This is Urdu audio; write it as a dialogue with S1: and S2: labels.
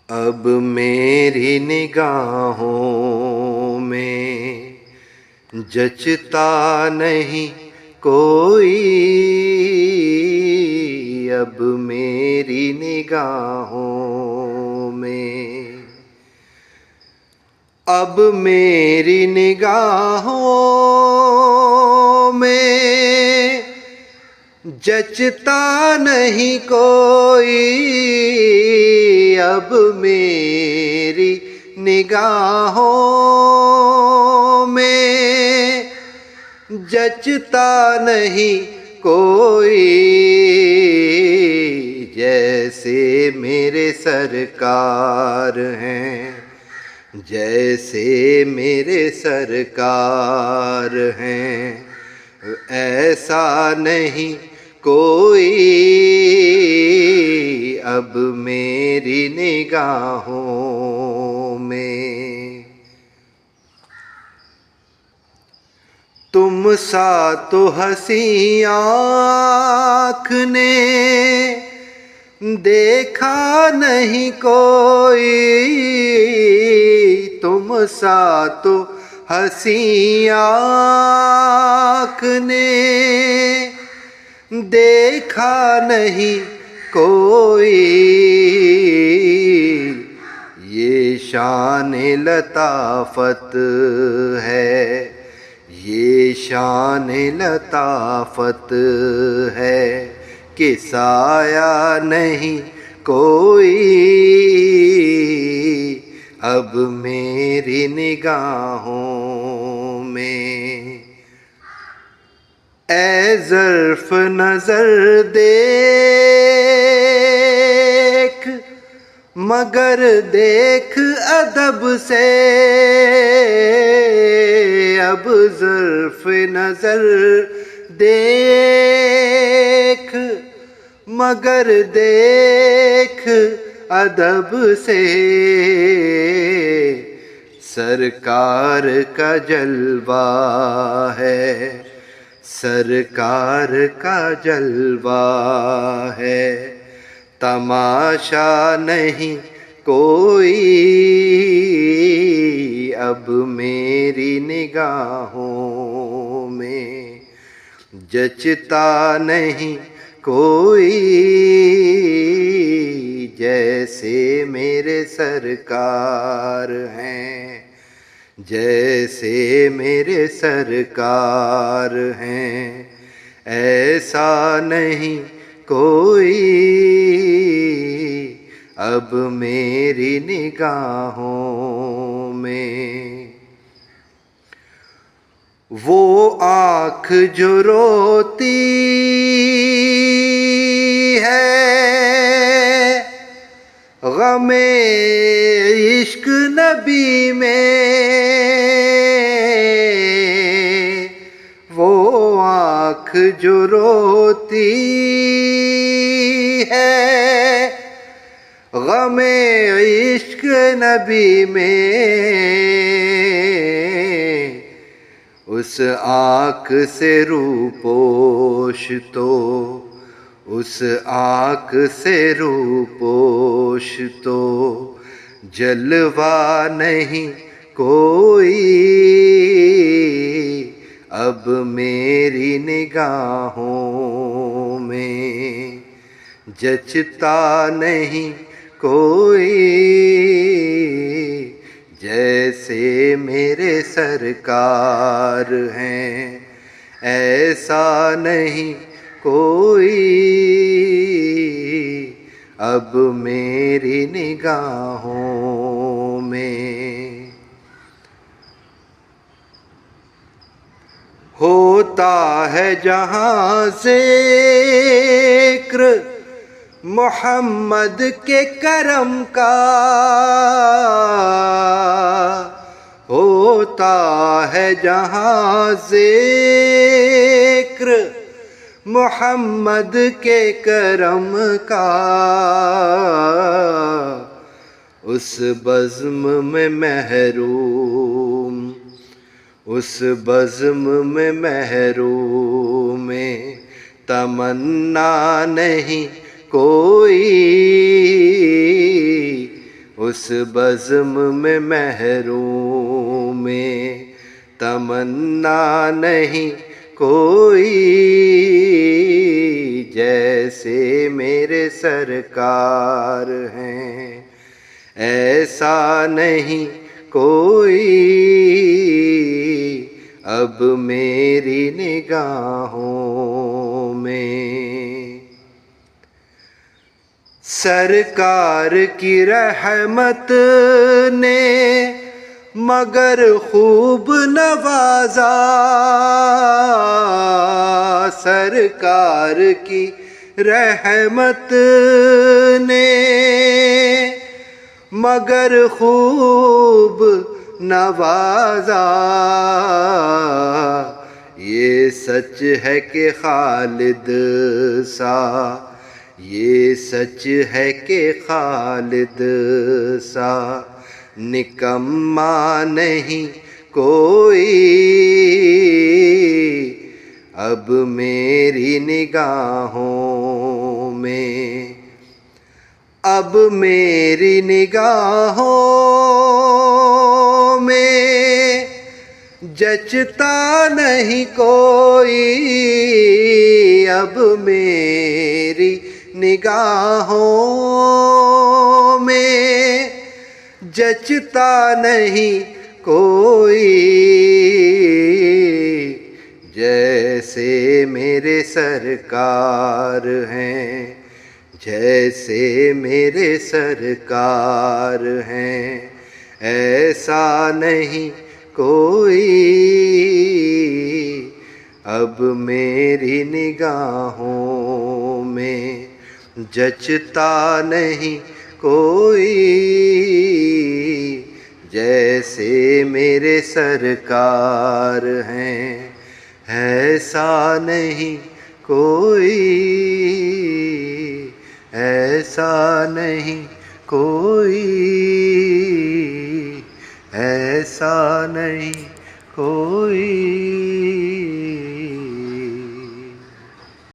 S1: اب میری نگاہوں میں جچتا نہیں کوئی، اب میری نگاہوں میں، اب میری نگاہوں میں جچتا نہیں کوئی، اب میری نگاہوں میں جچتا نہیں کوئی، جیسے میرے سرکار ہیں، جیسے میرے سرکار ہیں، ایسا نہیں کوئی، اب میری نگاہوں میں۔ تم سا تو حسین آنکھ نے دیکھا نہیں کوئی، تم سا تو حسین آنکھ نے دیکھا نہیں کوئی، یہ شان لطافت ہے، یہ شان لطافت ہے کہ سایہ نہیں کوئی، اب میری نگاہوں میں۔ اے ظرف نظر دیکھ مگر دیکھ ادب سے، اب ظرف نظر دیکھ مگر دیکھ ادب سے، سرکار کا جلوہ ہے، سرکار کا جلوہ ہے، تماشا نہیں کوئی، اب میری نگاہوں میں جچتا نہیں کوئی، جیسے میرے سرکار ہیں، جیسے میرے سرکار ہیں، ایسا نہیں کوئی، اب میری نگاہوں میں۔ وہ آنکھ جو روتی ہے غم عشق نبی میں، وہ آنکھ جو روتی ہے غم عشق نبی میں، اس آنکھ سے روپوش تو، اس آنکھ سے روپوش تو جلوہ نہیں کوئی، اب میری نگاہوں میں جچتا نہیں کوئی، جیسے میرے سرکار ہیں، ایسا نہیں کوئی، اب میری نگاہوں میں۔ ہوتا ہے جہاں ذکر محمد کے کرم کا، ہوتا ہے جہاں ذکر محمد کے کرم کا، اس بزم میں محروم، اس بزم میں محروم تمنا نہیں کوئی، اس بزم میں محروم تمنا نہیں کوئی جیسے میرے سرکار ہیں، ایسا نہیں کوئی اب میری نگاہوں میں۔ سرکار کی رحمت نے مگر خوب نوازا، سرکار کی رحمت نے مگر خوب نوازا، یہ سچ ہے کہ خالد سا، یہ سچ ہے کہ خالد سا نکما نہیں کوئی اب میری نگاہوں میں، اب میری نگاہوں میں جچتا نہیں کوئی اب میری نگاہوں میں جچتا نہیں کوئی جیسے میرے سرکار ہیں، جیسے میرے سرکار ہیں، ایسا نہیں کوئی اب میری نگاہوں میں جچتا نہیں کوئی جیسے میرے سرکار ہیں، ایسا نہیں کوئی، ایسا نہیں کوئی، ایسا نہیں کوئی۔